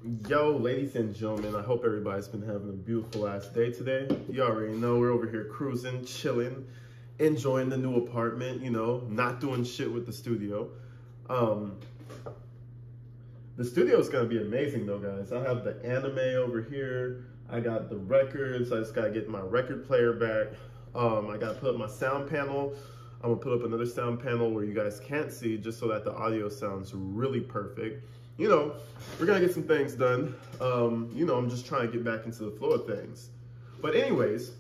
Yo, ladies and gentlemen, I hope everybody's been having a beautiful ass day today. You already know we're over here cruising, chilling, enjoying the new apartment, you know, not doing shit with the studio. The studio is going to be amazing though, guys. I have the anime over here. I got the records. I just got to get my record player back. I got to put up my sound panel. I'm going to put up another sound panel where you guys can't see just so that the audio sounds really perfect. You know, we're going to get some things done. You know, I'm just trying to get back into the flow of things. But anyways,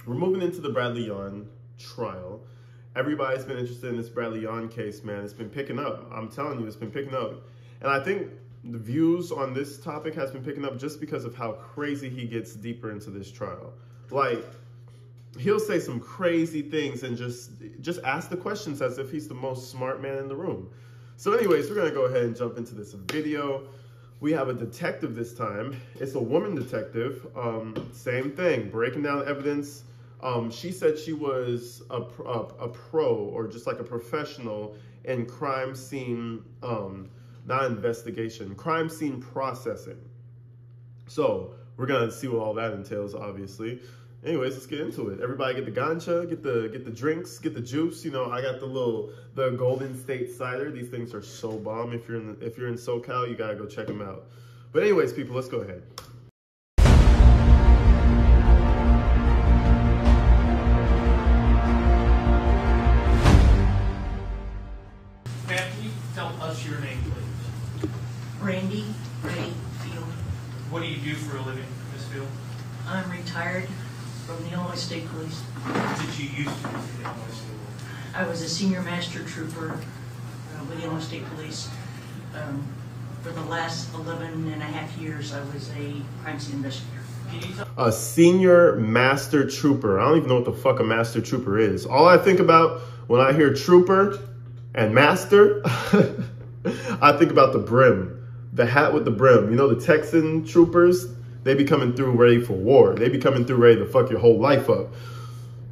we're moving into the Bradley Yohn trial. Everybody's been interested in this Bradley Yohn case, man. It's been picking up. I'm telling you, it's been picking up. And I think the views on this topic has been picking up just because of how crazy he gets deeper into this trial. Like, he'll say some crazy things and just ask the questions as if he's the most smart man in the room. So anyways, we're going to go ahead and jump into this video. We have a detective this time. It's a woman detective. Same thing, breaking down evidence. She said she was a pro or just like a professional in crime scene, not investigation, crime scene processing. So we're going to see what all that entails, obviously. Anyways, let's get into it. Everybody get the gancha, get the drinks, get the juice. You know, I got the Golden State cider. These things are so bomb. If you're in SoCal, you gotta go check them out. But anyways, people, let's go ahead. Ma'am, can you tell us your name, please? Randy Ray Field. What do you do for a living, Ms. Field? I'm retired from the Illinois State Police. What did you used to do for the Illinois State Police? I was a senior master trooper with the Illinois State Police. For the last 11 and a half years, I was a crime scene investigator. A senior master trooper. I don't even know what the fuck a master trooper is. All I think about when I hear trooper and master, I think about the brim, the hat with the brim. You know, the Texan troopers, they be coming through ready for war. They be coming through ready to fuck your whole life up.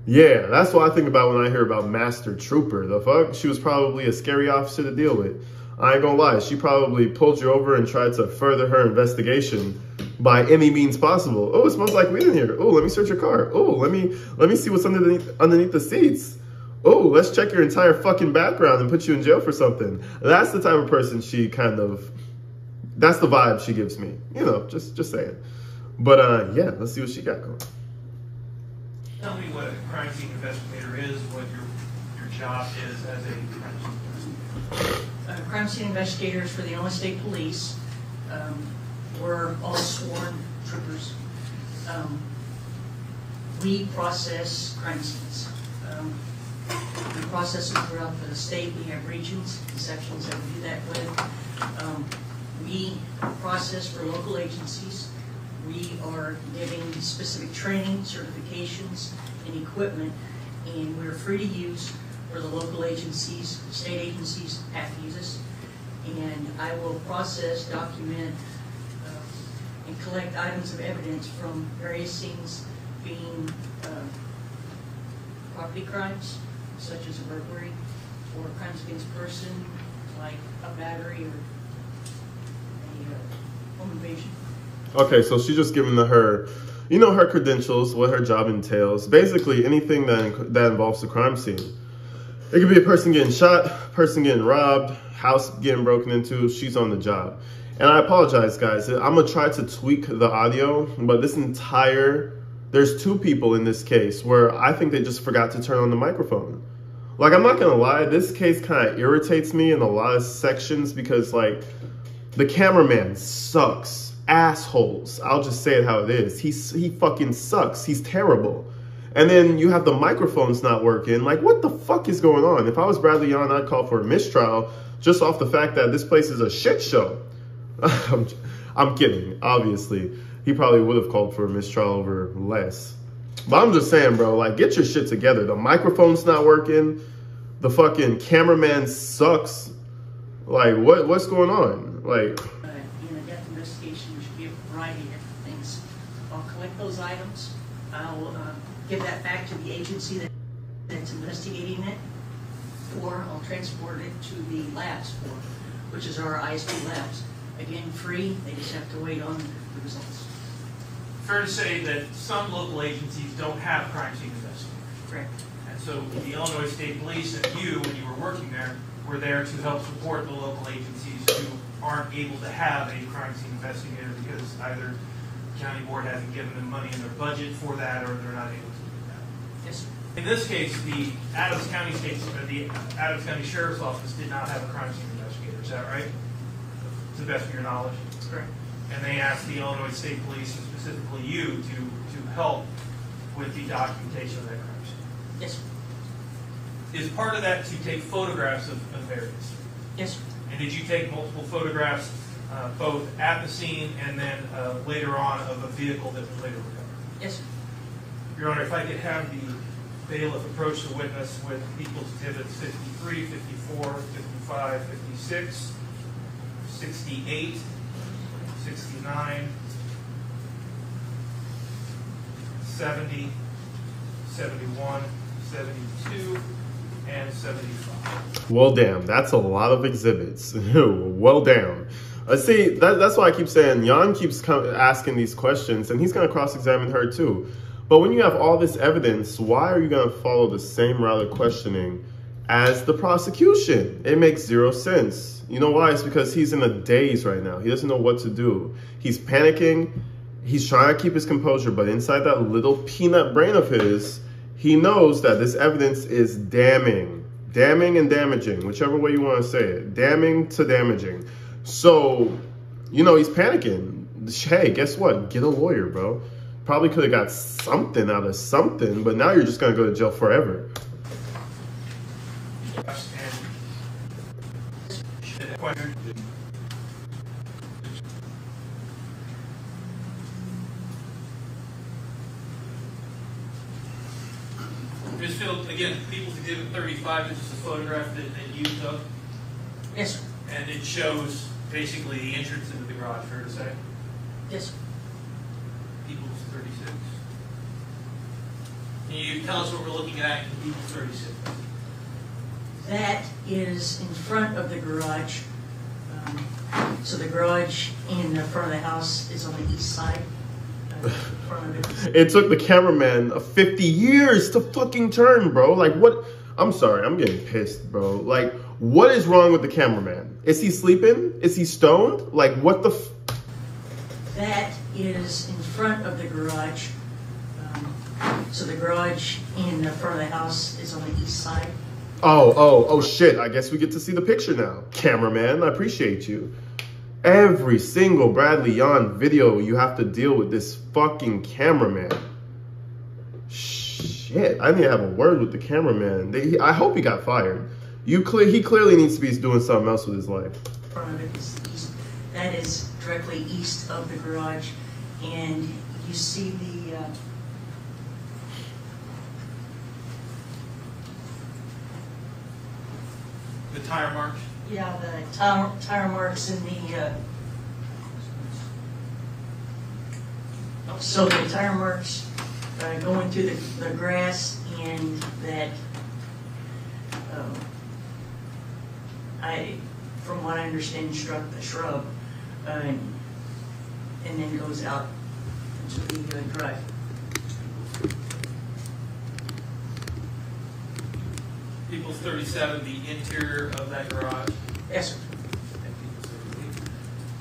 Yeah, that's what I think about when I hear about Master Trooper. The fuck? She was probably a scary officer to deal with. I ain't gonna lie. She probably pulled you over and tried to further her investigation by any means possible. Oh, it smells like weed in here. Oh, let me search your car. Oh, let me see what's underneath the seats. Oh, let's check your entire fucking background and put you in jail for something. That's the type of person she kind of, that's the vibe she gives me. You know, just saying. But yeah, let's see what she got going. Tell me what a crime scene investigator is, what your job is as a crime scene investigator. Crime scene investigators for the Illinois State Police. We're all sworn troopers. We process crime scenes. We process them throughout the state. We have regions and sections that we do that with. We process for local agencies. We are giving specific training, certifications, and equipment, and we're free to use for the local agencies. State agencies have to use us. And I will process, document, and collect items of evidence from various scenes, being property crimes, such as a burglary, or crimes against person, like a battery or a home invasion. Okay, so she's just giving her, you know, her credentials, what her job entails. Basically, anything that involves the crime scene. It could be a person getting shot, person getting robbed, house getting broken into. She's on the job. And I apologize, guys. I'm going to try to tweak the audio, but there's two people in this case where I think they just forgot to turn on the microphone. Like, I'm not going to lie, this case kind of irritates me in a lot of sections because, like, the cameraman sucks. Assholes. I'll just say it how it is. He fucking sucks. He's terrible. And then you have the microphones not working. Like, what the fuck is going on? If I was Bradley Yohn, I'd call for a mistrial just off the fact that this place is a shit show. I'm kidding. Obviously, he probably would have called for a mistrial over less. But I'm just saying, bro, like, get your shit together. The microphone's not working. The fucking cameraman sucks. Like, what's going on? Like, In a death investigation, there should be a variety of different things. I'll collect those items. I'll give that back to the agency that's investigating it, or I'll transport it to the labs which is our ISP labs. again, free. They just have to wait on the results. Fair to say that some local agencies don't have crime scene investigators. Correct. And so the Illinois State Police and you, when you were working there, were there to help support the local agencies who aren't able to have a crime scene investigator because either the county board hasn't given them money in their budget for that or they're not able to do that. Yes, sir. In this case, the Adams County Sheriff's Office did not have a crime scene investigator. Is that right? To the best of your knowledge? That's correct. And they asked the Illinois State Police, and specifically you, to help with the documentation of that crime scene. Yes, sir. Is part of that to take photographs of areas? Yes, sir. And did you take multiple photographs, both at the scene and then later on of a vehicle that was later recovered? Yes, sir. Your Honor, if I could have the bailiff approach the witness with People's Exhibits 53, 54, 55, 56, 68, 69, 70, 71, 72, and 75. Well, damn, that's a lot of exhibits. Well, damn. See, that's why I keep saying Yohn keeps asking these questions, and he's going to cross-examine her too. But when you have all this evidence, why are you going to follow the same route of questioning as the prosecution? It makes zero sense. You know why? It's because he's in a daze right now. He doesn't know what to do. He's panicking. He's trying to keep his composure, but inside that little peanut brain of his, he knows that this evidence is damning. Damning and damaging, whichever way you want to say it. Damning to damaging. So, you know, he's panicking. Hey, guess what? Get a lawyer, bro. Probably could have got something out of something, but now you're just going to go to jail forever. Ms. Field, again, People's Exhibit 35, this is a photograph that you took, Yes, sir. and it shows basically the entrance into the garage, fair to say? Yes, sir. People's 36. Can you tell us what we're looking at in People's 36? That is in front of the garage. So the garage in the front of the house is on the east side. In front of it. It took the cameraman 50 years to fucking turn, bro. Like, what? I'm sorry, I'm getting pissed, bro. Like, what is wrong with the cameraman? Is he sleeping? Is he stoned? Like, what the That is in front of the garage. So the garage in the front of the house is on the east side. Oh, shit. I guess we get to see the picture now. Cameraman, I appreciate you. Every single Bradley Yohn video, you have to deal with this fucking cameraman. Shit, I need to have a word with the cameraman. I hope he got fired. He clearly needs to be doing something else with his life. Front of it is east. That is directly east of the garage, and you see The tire marks? the tire marks in the. So the tire marks going through the grass, and that from what I understand, struck the shrub, and then goes out into the drive. People's 37, the interior of that garage. Yes, sir.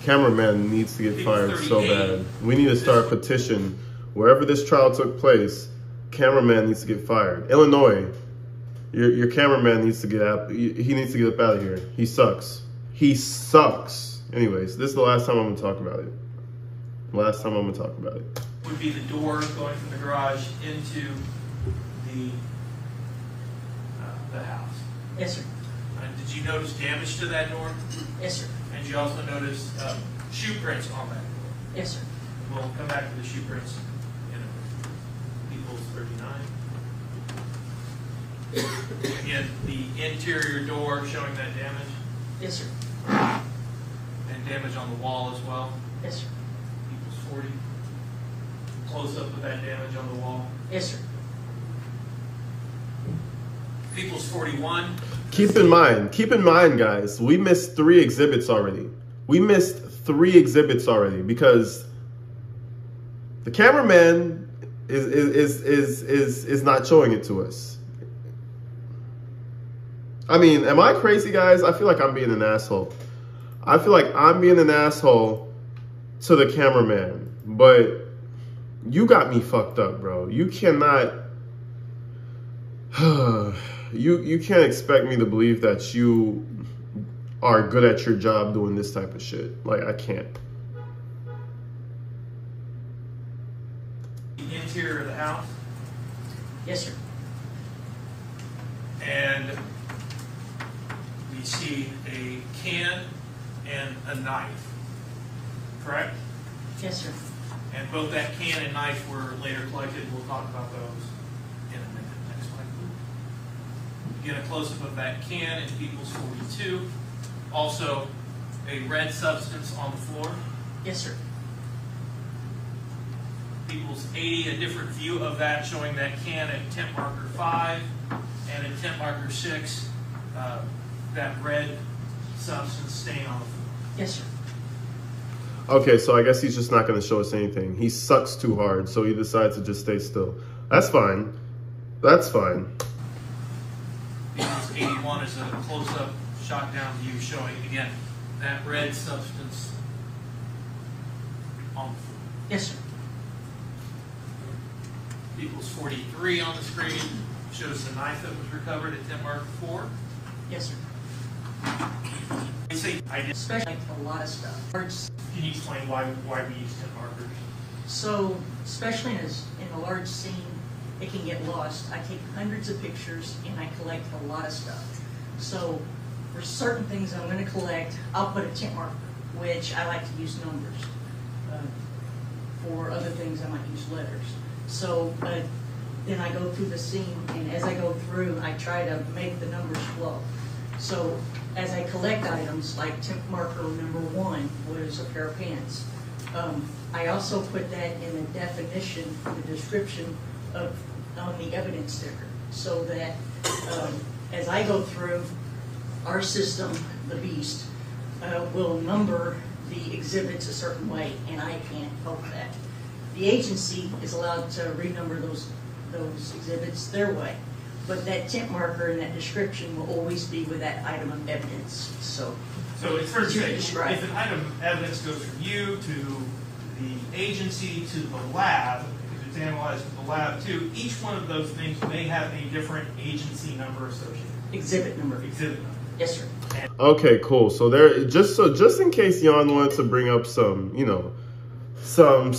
Cameraman needs to get People fired so 38. bad. We need to start a petition. Wherever this trial took place, cameraman needs to get fired. Illinois, your cameraman needs to get out. He needs to get up out of here. He sucks. He sucks. Anyways, this is the last time I'm going to talk about it. Last time I'm going to talk about it. Would be the door going from the garage into the house. Yes, sir. Did you notice damage to that door? Yes, sir. And you also noticed shoe prints on that door. Yes, sir. We'll come back to the shoe prints in a People's 39. Again, the interior door showing that damage, Yes, sir. and damage on the wall as well. Yes, sir. People's 40. Close up of that damage on the wall. Yes, sir. People's 41. Keep in mind, guys, we missed 3 exhibits already. We missed 3 exhibits already because the cameraman is not showing it to us. I mean, am I crazy, guys? I feel like I'm being an asshole. I feel like I'm being an asshole to the cameraman, but you got me fucked up, bro. You cannot, you can't expect me to believe that you are good at your job doing this type of shit. Like, I can't. The interior of the house. Yes, sir. And we see a can and a knife, correct? Yes, sir. And both that can and knife were later collected. We'll talk about those in a minute. Next slide, please. Get a close-up of that can in People's 42. Also, a red substance on the floor. Yes, sir. People's 80, a different view of that, showing that can at tent marker 5 and at tent marker 6, that red substance stain on the floor. Yes, sir. Okay, so I guess he's just not going to show us anything. He sucks too hard, so he decides to just stay still. That's fine. That's fine. People's 81 is a close-up, shot-down view showing, again, that red substance on the floor. Yes, sir. People's 43 on the screen shows the knife that was recovered at tent marker 4. Yes, sir. I say I did. Especially a lot of stuff. Can you explain why we use tent markers? So, especially in a large scene, it can get lost. I take hundreds of pictures and I collect a lot of stuff. So, for certain things I'm going to collect, I'll put a tent marker, which I like to use numbers. For other things, I might use letters. So, then I go through the scene, and as I go through, I try to make the numbers flow. So, as I collect items, like tent marker number 1 was a pair of pants. I also put that in the definition, the description of on the evidence sticker, so that as I go through, our system, the Beast, will number the exhibits a certain way, and I can't help that. The agency is allowed to renumber those exhibits their way, but that tent marker and that description will always be with that item of evidence. So it's fair to say, describe. if an item of evidence goes from you to the agency to the lab, if it's analyzed at the lab too, each one of those things may have a different agency number associated. Exhibit number. Exhibit number. Yes, sir. Okay, cool. So there, just in case Yohn wanted to bring up some, you know, some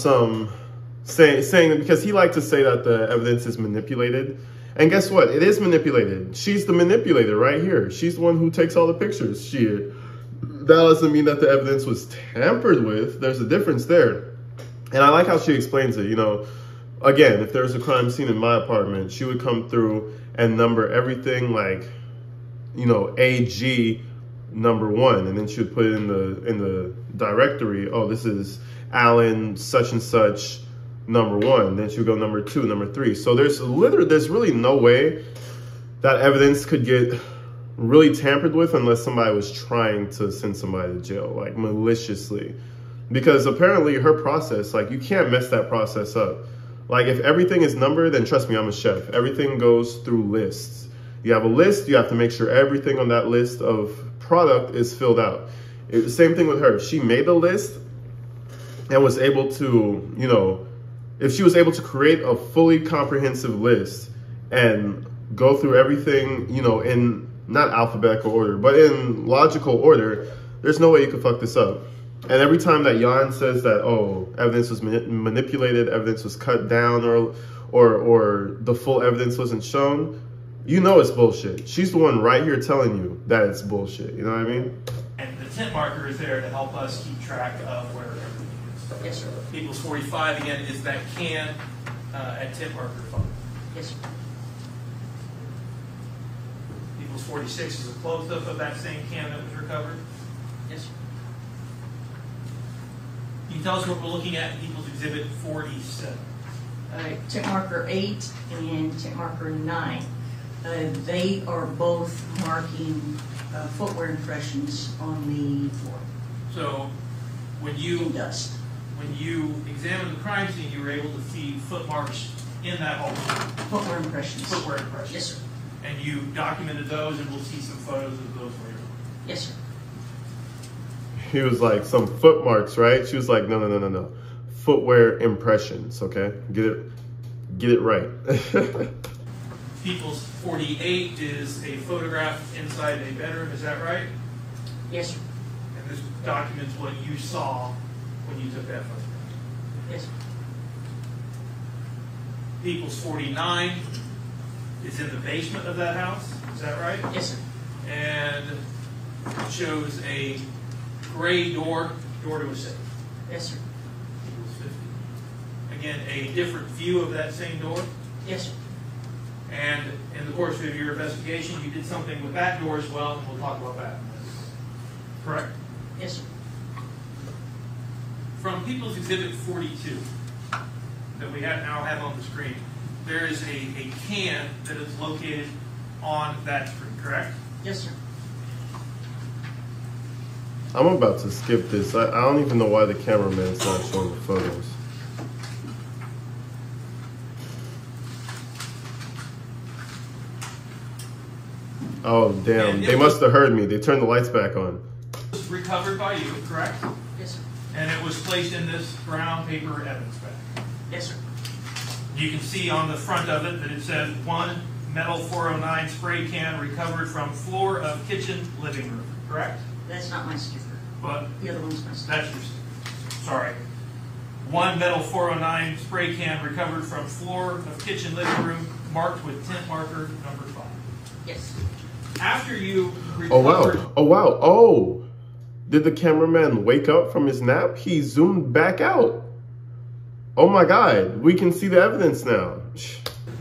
saying because he liked to say that the evidence is manipulated. And guess what? It is manipulated. She's the manipulator right here. She's the one who takes all the pictures. That doesn't mean that the evidence was tampered with. There's a difference there. And I like how she explains it. You know, again, if there's a crime scene in my apartment, she would come through and number everything like, you know, AG number 1, and then she would put it in the directory. Oh, this is Alan such and such number 1. Then she would go number 2, number 3. So there's really no way that evidence could get really tampered with unless somebody was trying to send somebody to jail, like maliciously. Because apparently her process, like, you can't mess that process up. Like, if everything is numbered, then trust me, I'm a chef. Everything goes through lists. You have a list, you have to make sure everything on that list of product is filled out. It's the same thing with her. She made a list and was able to, you know, if she was able to create a fully comprehensive list and go through everything, you know, in not alphabetical order, but in logical order, there's no way you could fuck this up. And every time that Yohn says that, oh, evidence was manipulated, evidence was cut down, or the full evidence wasn't shown, you know it's bullshit. She's the one right here telling you that it's bullshit. You know what I mean? And the tent marker is there to help us keep track of where everything is. Yes, sir. People's 45, again, is that can at tent marker 5. Yes, sir. People's 46 is a close-up of that same can that was recovered. Yes, sir. Can you tell us what we're looking at in People's Exhibit 47? Tent marker 8 and tent marker 9. They are both marking footwear impressions on the floor. So When and you dust. examined the crime scene, you were able to see foot marks in that hole. Footwear impressions. Footwear impressions. Yes, sir. And you documented those, and we'll see some photos of those later. Yes, sir. He was like, some foot marks, right? She was like, no, no, no, no, no. Footwear impressions, okay? Get it right. People's 48 is a photograph inside a bedroom, is that right? Yes, sir. And this documents what you saw when you took that photograph. Yes, sir. People's 49 is in the basement of that house, is that right? Yes, sir. And it shows a gray door to a safe. Yes, sir. People's 50. Again, a different view of that same door. Yes, sir. And in the course of your investigation, you did something with that door as well, and we'll talk about that. Correct? Yes, sir. From People's Exhibit 42 that we now have on the screen, there is a can that is located on that screen, correct? Yes, sir. I'm about to skip this. I don't even know why the cameraman's not showing the photos. Oh, damn. They must have heard me. They turned the lights back on. It was recovered by you, correct? Yes, sir. And it was placed in this brown paper evidence bag. Yes, sir. You can see on the front of it that it says 1 metal 409 spray can recovered from floor of kitchen living room, correct? That's not my sticker. But The other one's my sticker. that's your sticker. Sorry. 1 metal 409 spray can recovered from floor of kitchen living room, marked with tint marker number 5. Yes. After you Oh, recovered, wow. Oh, wow. Oh. Did the cameraman wake up from his nap? He zoomed back out. Oh, my God. We can see the evidence now.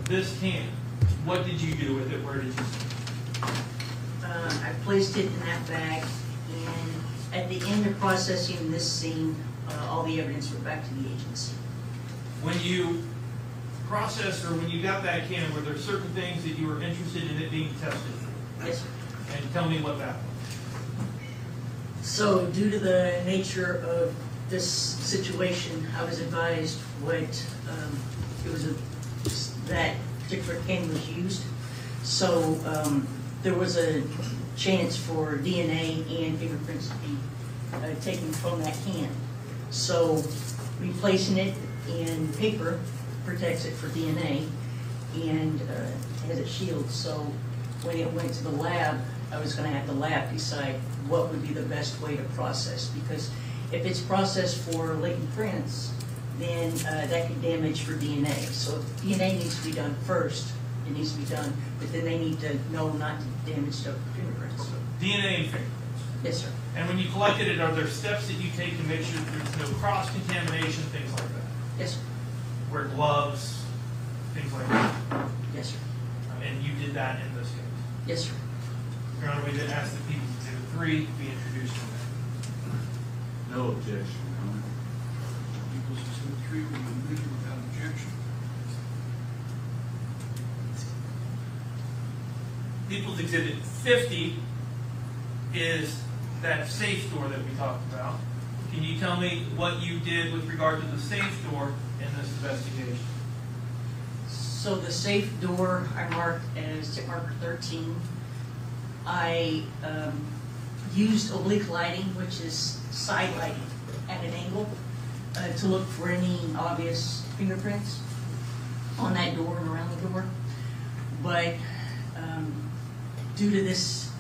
this can, what did you do with it? Where did you see it? I placed it in that bag, and at the end of processing this scene, all the evidence went back to the agency. When you processed, or when you got that can, were there certain things that you were interested in it being tested for? Yes, sir. And tell me what that was. So due to the nature of this situation, I was advised that particular can was used. So there was a chance for DNA and fingerprints to be taken from that can. So replacing it in paper protects it for DNA and has a shield. So when it went to the lab, I was going to have the lab decide what would be the best way to process, because if it's processed for latent prints, then that could damage for DNA. So if DNA needs to be done first, it needs to be done, but then they need to know not to damage the fingerprints. DNA and fingerprints. Yes, sir. And when you collected it, are there steps that you take to make sure that there's no cross-contamination, things like that? Yes, sir. Wear gloves, things like that. Yes, sir. And you did that in this case. Yes, sir. Your Honor, we did ask that People's Exhibit 3 be introduced to that. No objection, Your Honor. People's Exhibit 3 will be admitted without objection. People's Exhibit 50 is that safe door that we talked about. Can you tell me what you did with regard to the safe door in this investigation? So the safe door I marked as tick marker 13. I used oblique lighting, which is side lighting at an angle, to look for any obvious fingerprints on that door and around the door. But due to this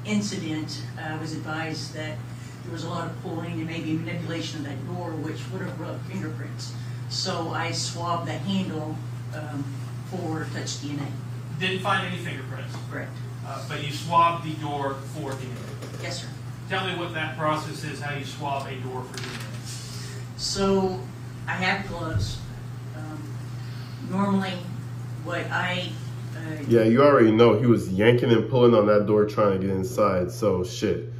incident, I was advised that there was a lot of pulling and maybe manipulation of that door, which would have rubbed fingerprints. So I swabbed the handle for touch DNA. Didn't find any fingerprints, Correct. but you swabbed the door for DNA. Yes, sir. Tell me what that process is, how you swab a door for DNA. So I have gloves. Normally, what I Yeah, you already know he was yanking and pulling on that door trying to get inside. So shit.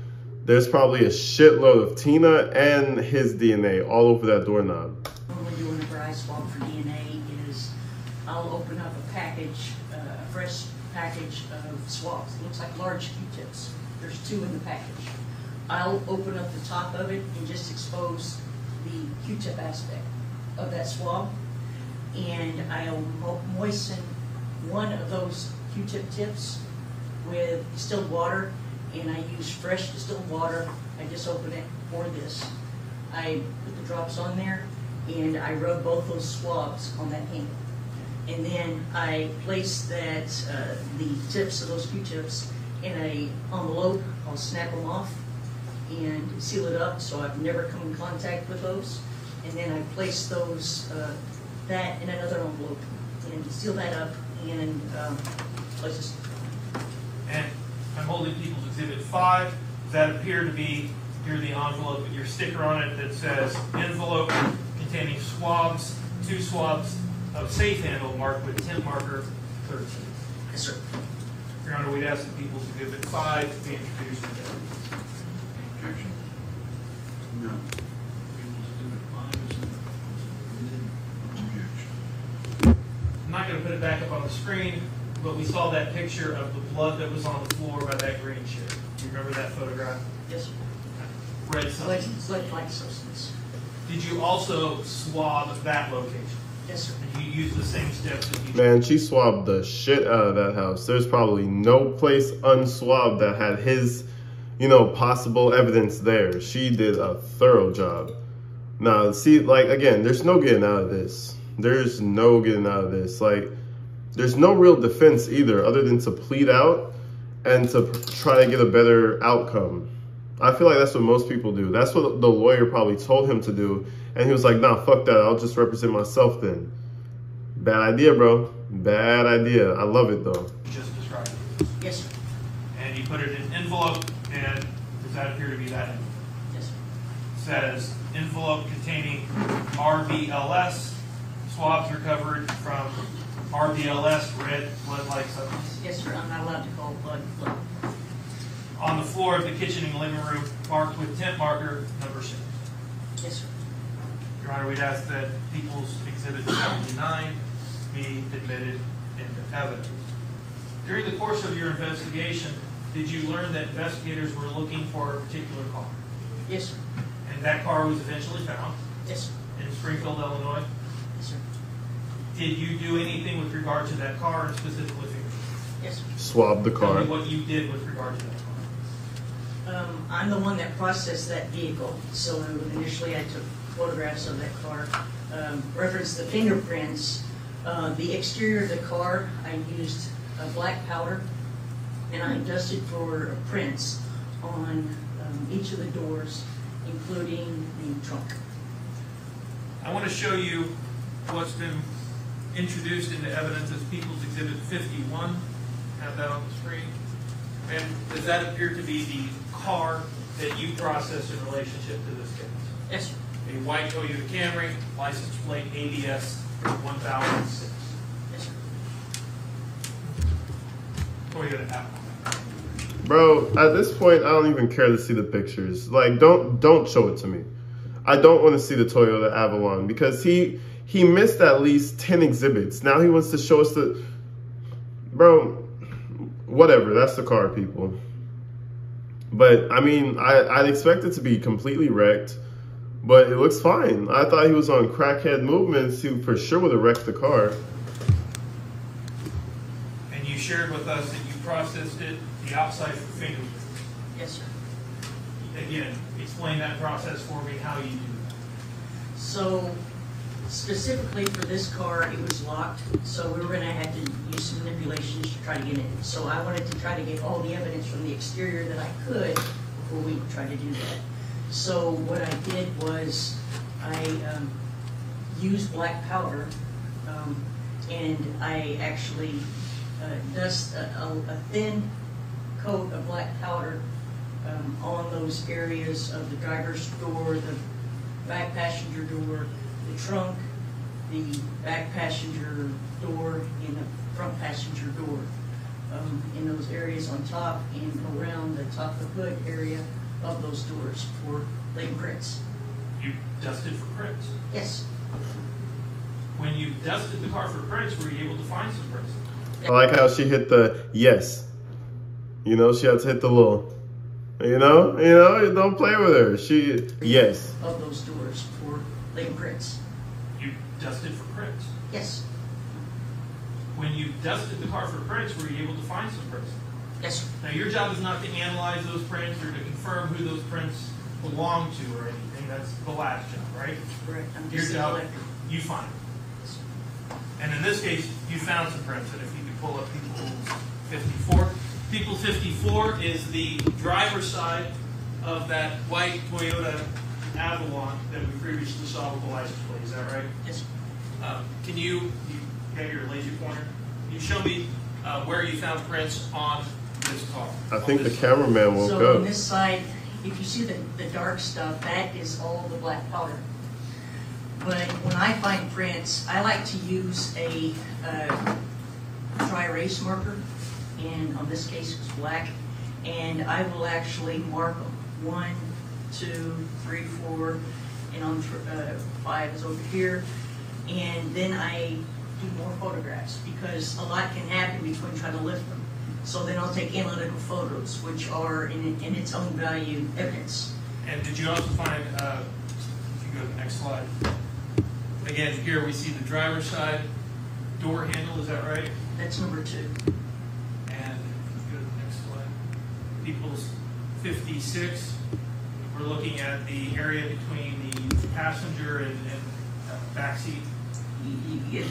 There's probably a shitload of Tina and his DNA all over that doorknob. normally do whenever I swab for DNA is I'll open up a package, a fresh package of swabs. It looks like large Q-tips. There's 2 in the package. I'll open up the top of it and just expose the Q-tip aspect of that swab. And I'll moisten one of those Q-tip tips with distilled water, and I use fresh distilled water. I just open it, pour this. I put the drops on there, and I rub both those swabs on that handle. And then I place that, the tips of those Q-tips in a envelope. I'll snap them off and seal it up so I've never come in contact with those. And then I place those, that in another envelope and seal that up and let's just. And I'm holding People's Exhibit 5. That appear to be, here's the envelope with your sticker on it that says envelope containing swabs, 2 swabs of safe handle marked with tint marker 13. Yes, sir. Your Honor, we'd ask the People's Exhibit 5 to be introduced today. Objection? No. People's Exhibit 5 is admitted. Objection. I'm not going to put it back up on the screen, but we saw that picture of the blood that was on the floor by that green chair. Do you remember that photograph? Yes, sir. Red It's substance. like substance. Did you also swab that location? Yes, sir. And you used the same steps that you Man, she swabbed the shit out of that house. There's probably no place unswabbed that had his, possible evidence there. She did a thorough job. Now, see, like, again, there's no getting out of this. There's no getting out of this. Like, there's no real defense either, other than to plead out and to try to get a better outcome. I feel like that's what most people do. That's what the lawyer probably told him to do. And he was like, nah, fuck that. I'll just represent myself then. Bad idea, bro. Bad idea. I love it, though. just described. Yes, sir. And you put it in an envelope, and does that appear to be that envelope? Yes, sir. Says envelope containing RBLS, swabs recovered from RBLS, red blood-like substance. Yes, sir. I'm not allowed to call blood. On the floor of the kitchen and living room, marked with tint marker number 6. Yes, sir. Your Honor, we'd ask that People's Exhibit 79 be admitted into evidence. During the course of your investigation, did you learn that investigators were looking for a particular car? Yes, sir. And that car was eventually found Yes, sir. in Springfield, Illinois. Yes, sir. Did you do anything with regard to that car and specifically fingerprints? Yes, sir. Swab the Tell car. me what you did with regard to that car. I'm the one that processed that vehicle, so initially I took photographs of that car. Reference the fingerprints. The exterior of the car, I used black powder, and I dusted for prints on each of the doors, including the trunk. I want to show you what's been introduced into evidence as People's Exhibit 51. Have that on the screen. And does that appear to be the car that you processed in relationship to this case? Yes, sir. A white Toyota Camry, license plate ADS 1006. Yes, sir. Toyota Avalon. Bro, at this point, I don't even care to see the pictures. Like, don't show it to me. I don't want to see the Toyota Avalon because he missed at least 10 exhibits. Now he wants to show us the... Bro, whatever. That's the car, people. But, I mean, I'd expect it to be completely wrecked. But it looks fine. I thought he was on crackhead movements. He for sure would have wrecked the car. And you shared with us that you processed it, the outside for fingerprints. Yes, sir. Again, explain that process for me, how you do that. So, specifically for this car, it was locked, so we were going to have to use some manipulations to try to get it. So I wanted to try to get all the evidence from the exterior that I could before we tried to do that. So what I did was I used black powder, and I actually dust a thin coat of black powder on those areas of the driver's door, the back passenger door, the trunk, the back passenger door, and the front passenger door. In those areas on top and around the top of the hood area of those doors for laid prints. You dusted for prints. Yes. When you dusted the car for prints, were you able to find some prints? I like how she hit the yes. You know, she had to hit the little Don't play with her. Yes. Of those doors for laying prints. You dusted for prints. Yes. When you dusted the car for prints, were you able to find some prints? Yes, sir. Now, your job is not to analyze those prints or to confirm who those prints belong to or anything. That's the last job, right? Correct. I'm Your just a job, collector. you find them. And in this case, you found some prints. And if you could pull up People's 54. People's 54 is the driver's side of that white Toyota Avalon that we previously saw with the license plate. Is that right? Yes. Can you have your laser pointer? Can you show me where you found prints on this car? I think the cameraman woke So on up. this side, if you see the dark stuff, that is all the black powder. But when I find prints, I like to use a dry erase marker, and on this case it's black, and I will actually mark them 1, 2, 3, 4, and on 5 is over here, and then I do more photographs because a lot can happen between trying to lift them. So then I'll take analytical photos, which are in its own value evidence. And did you also find, if you go to the next slide, again, here we see the driver's side door handle, is that right? That's number 2. And if you go to the next slide, People's 56, we're looking at the area between the passenger and back seat.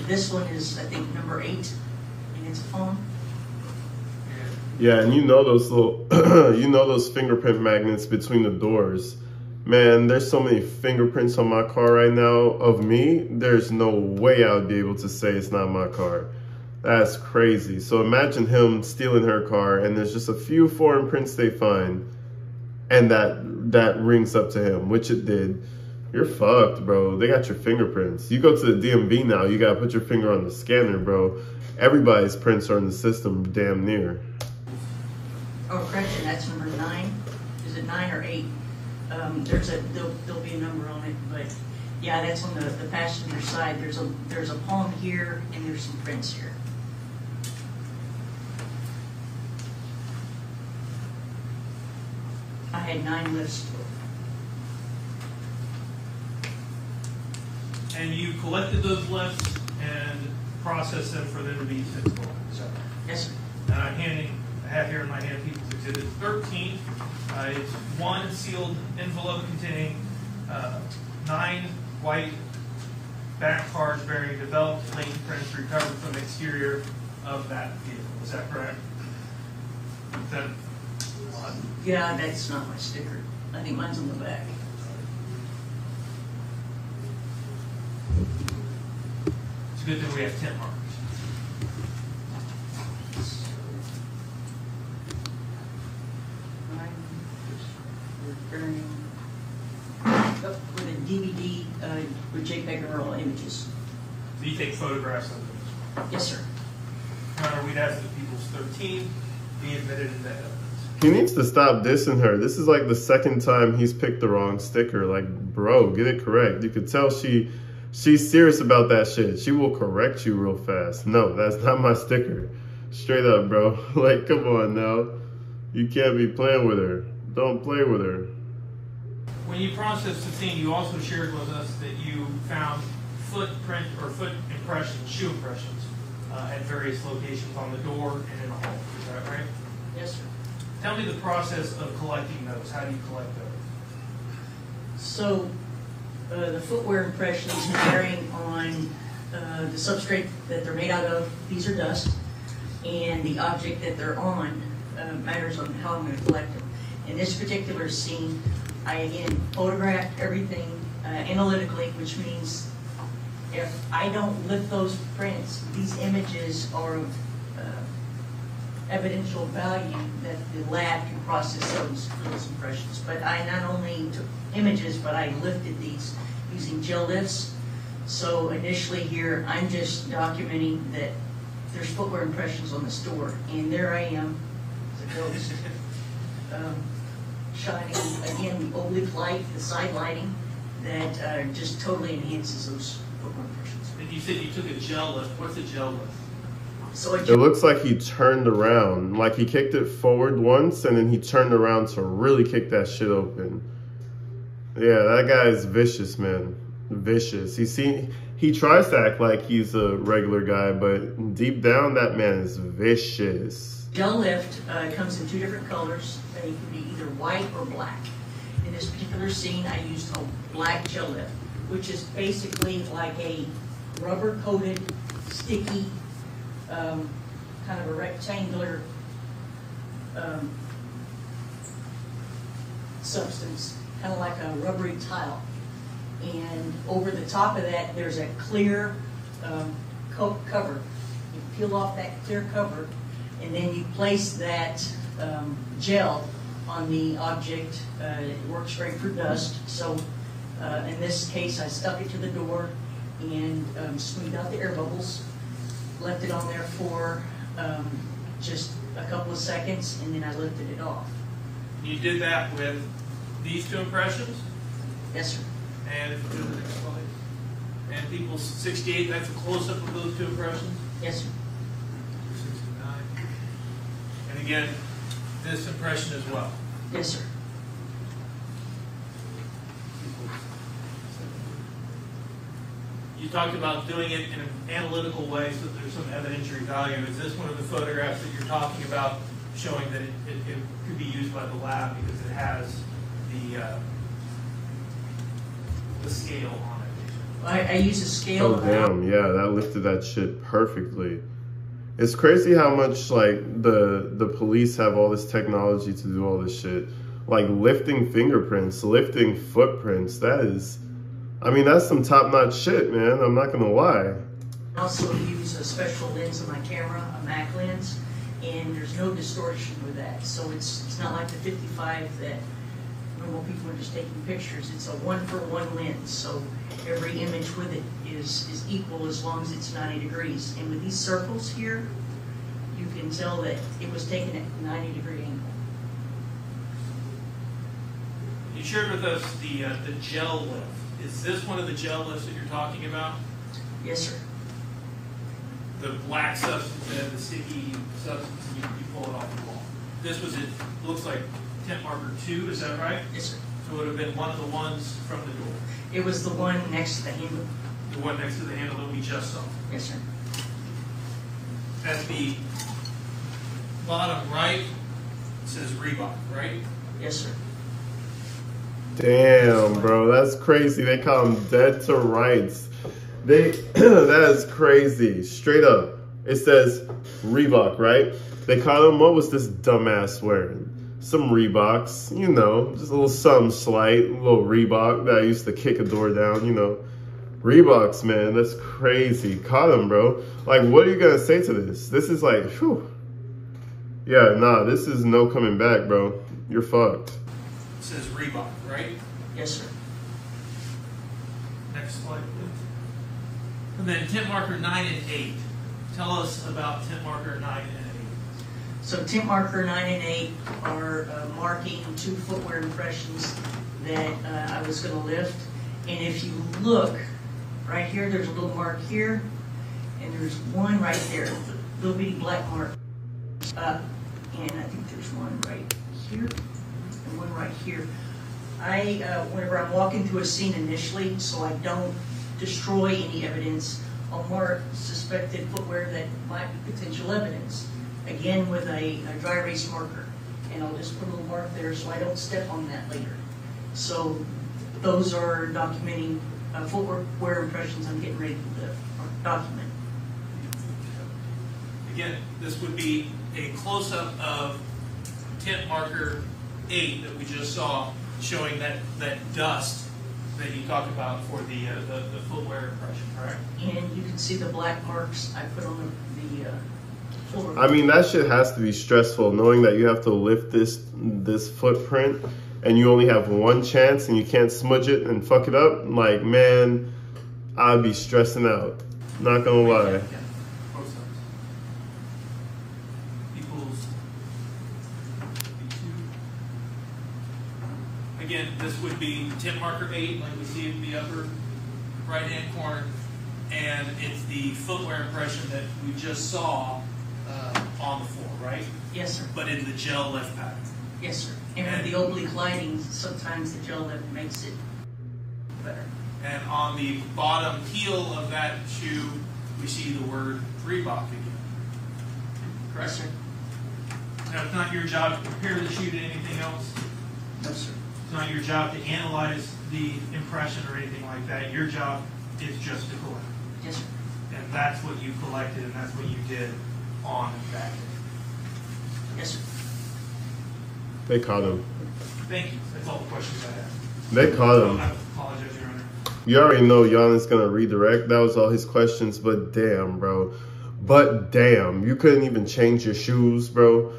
This one is, I think, number 8, and it's a phone. Yeah, and those little, those fingerprint magnets between the doors. Man, there's so many fingerprints on my car right now of me. There's no way I would be able to say it's not my car. That's crazy. So imagine him stealing her car, and there's just a few foreign prints they find, and that rings up to him, which it did. You're fucked, bro. They got your fingerprints. You go to the DMV now, you gotta put your finger on the scanner, bro. Everybody's prints are in the system, damn near. Oh, correction, that's number 9. Is it 9 or 8? There'll be a number on it, but yeah, that's on the passenger side. There's a palm here, and there's some prints here. I had 9 lifts. And you collected those lifts and processed them for them to be sent to so. Yes, sir. And I have here in my hand People's Exhibit 13. It's one sealed envelope containing 9 white back cars bearing developed lane prints recovered from the exterior of that vehicle. Is that correct? Is that one? Yeah, that's not my sticker. I think mine's on the back. It's a good thing we have 10 markers. With a DVD with JPEG and RAW images. So you take photographs of those. Yes, sir. We'd ask the People's 13 be admitted into that evidence. He needs to stop dissing her. This is like the second time he's picked the wrong sticker. Like, bro, get it correct. You could tell she's serious about that shit. She will correct you real fast. No, that's not my sticker. Straight up, bro. Like, come on now. You can't be playing with her. Don't play with her. When you processed the scene, you also shared with us that you found footprint or foot impressions, shoe impressions, at various locations on the door and in the home. Is that right? Yes, sir. Tell me the process of collecting those. How do you collect those? So, the footwear impressions varying on the substrate that they're made out of, these are dust, and the object that they're on matters on how I'm going to collect them. In this particular scene, I again photographed everything analytically, which means if I don't lift those prints, these images are of evidential value that the lab can process those impressions. But I not only took images, but I lifted these using gel lifts. So initially here, I'm just documenting that there's footwear impressions on this door, and there I am, as a ghost, shining again the oblique light, the side lighting, that just totally enhances those footwear impressions. And you said you took a gel lift. What's a gel lift? So it It looks like he turned around. Like he kicked it forward once and then he turned around to really kick that shit open. Yeah, that guy is vicious, man. Vicious. He tries to act like he's a regular guy, but deep down, that man is vicious. gel lift comes in two different colors. They can be either white or black. In this particular scene, I used a black gel lift, which is basically like a rubber-coated, sticky, kind of a rectangular substance, kind of like a rubbery tile. And over the top of that, there's a clear cover. You peel off that clear cover, and then you place that gel on the object. It works great for dust. So in this case, I stuck it to the door and smoothed out the air bubbles, left it on there for just a couple of seconds, and then I lifted it off. You did that with these two impressions? Yes, sir. And if you go to the next slide. And people 68, that's a close-up of those two impressions? Yes, sir. 69. And again, this impression as well. Yes, sir. You talked about doing it in an analytical way so that there's some evidentiary value. Is this one of the photographs that you're talking about showing that it could be used by the lab because it has the scale on it? I use a scale. Oh damn, yeah, that lifted that shit perfectly. It's crazy how much like the police have all this technology to do all this shit. Like lifting fingerprints, lifting footprints, that is, I mean, that's some top-notch shit, man. I'm not gonna lie. I also use a special lens on my camera, a Mac lens, and there's no distortion with that. So it's not like the 55 that normal people are just taking pictures. It's a 1-for-1 lens, so every image with it is equal as long as it's 90 degrees. And with these circles here, you can tell that it was taken at a 90-degree angle. You shared with us the gel lift. Is this one of the gel lifts that you're talking about? Yes, sir. The black substance and the sticky substance, and you pull it off the wall. This was it. Looks like tint marker 2. Is that right? Yes, sir. So it would have been one of the ones from the door. It was the one next to the handle. The one next to the handle that we just saw. Yes, sir. At the bottom right, it says Reebok, right? Yes, sir. Damn, bro, that's crazy. They call them dead to rights. That is crazy. Straight up. It says Reebok, right? They call him, what was this dumbass wearing? Some Reeboks, you know, just a little something slight, a little Reebok that I used to kick a door down, you know. Reeboks, man, that's crazy. Caught him, bro. Like, what are you gonna say to this? This is like, whew. Yeah, nah, this is no coming back, bro. You're fucked. It says Reebok, right? Yes, sir. Next slide, please. And then tint marker 9 and 8. Tell us about tint marker 9 and 8. So tint marker 9 and 8 are marking 2 footwear impressions that I was going to lift. And if you look, right here, there's a little mark here, and there's one right there, a little bitty black mark. And I think there's one right here, and one right here. Whenever I'm walking through a scene initially, so I don't destroy any evidence, I'll mark suspected footwear that might be potential evidence. Again, with a dry erase marker. And I'll just put a little mark there so I don't step on that later. So those are documenting footwear impressions I'm getting ready to document. Again, this would be a close-up of tint marker 8 that we just saw, showing that dust that you talked about for the footwear impression, correct? And you can see the black marks I put on the floor. I mean, that shit has to be stressful, knowing that you have to lift this footprint and you only have one chance and you can't smudge it and fuck it up. Like, man, I'd be stressing out. Not gonna lie. Yeah. Both sides. Equals 52. Again, this would be tint marker 8, like we see in the upper right-hand corner. and it's the footwear impression that we just saw on the floor, right? Yes, sir. But in the gel lift pattern. Yes, sir. And with the oblique lighting, sometimes the gel lift makes it better. And on the bottom heel of that shoe, we see the word Reebok again. Correct? Yes, sir. Now, it's not your job to compare the shoe to anything else. No, sir. It's not your job to analyze the impression or anything like that. Your job is just to collect. Yes, sir. And that's what you collected, and that's what you did on that day. Yes, sir. They caught him. Thank you. That's all the questions I have. They caught him. I apologize, Your Honor. You already know Yohn is going to redirect. That was all his questions, but damn, bro. But damn, you couldn't even change your shoes, bro.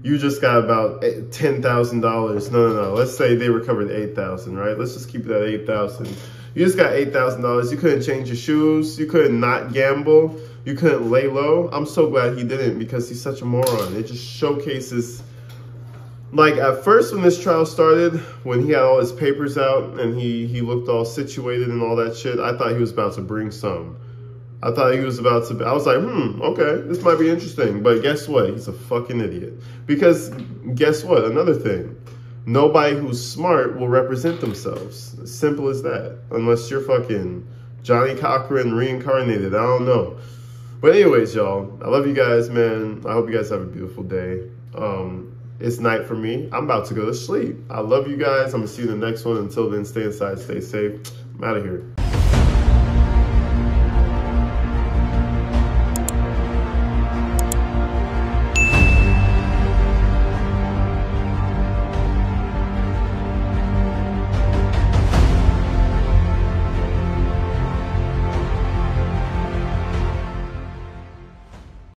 You just got about $10,000. No. Let's say they recovered $8,000, right? Let's just keep it at $8,000. You just got $8,000. You couldn't change your shoes. You couldn't not gamble. You couldn't lay low. I'm so glad he didn't, because he's such a moron. It just showcases, like, at first when this trial started, when he had all his papers out and he looked all situated and all that shit, I thought he was about to bring some. I thought he was about to, I was like, okay, this might be interesting. But guess what? He's a fucking idiot. Because guess what? Another thing. Nobody who's smart will represent themselves. As simple as that. Unless you're fucking Johnny Cochran reincarnated. I don't know. But anyways, y'all, I love you guys, man. I hope you guys have a beautiful day. It's night for me. I'm about to go to sleep. I love you guys. I'm going to see you in the next one. Until then, stay inside, stay safe. I'm out of here.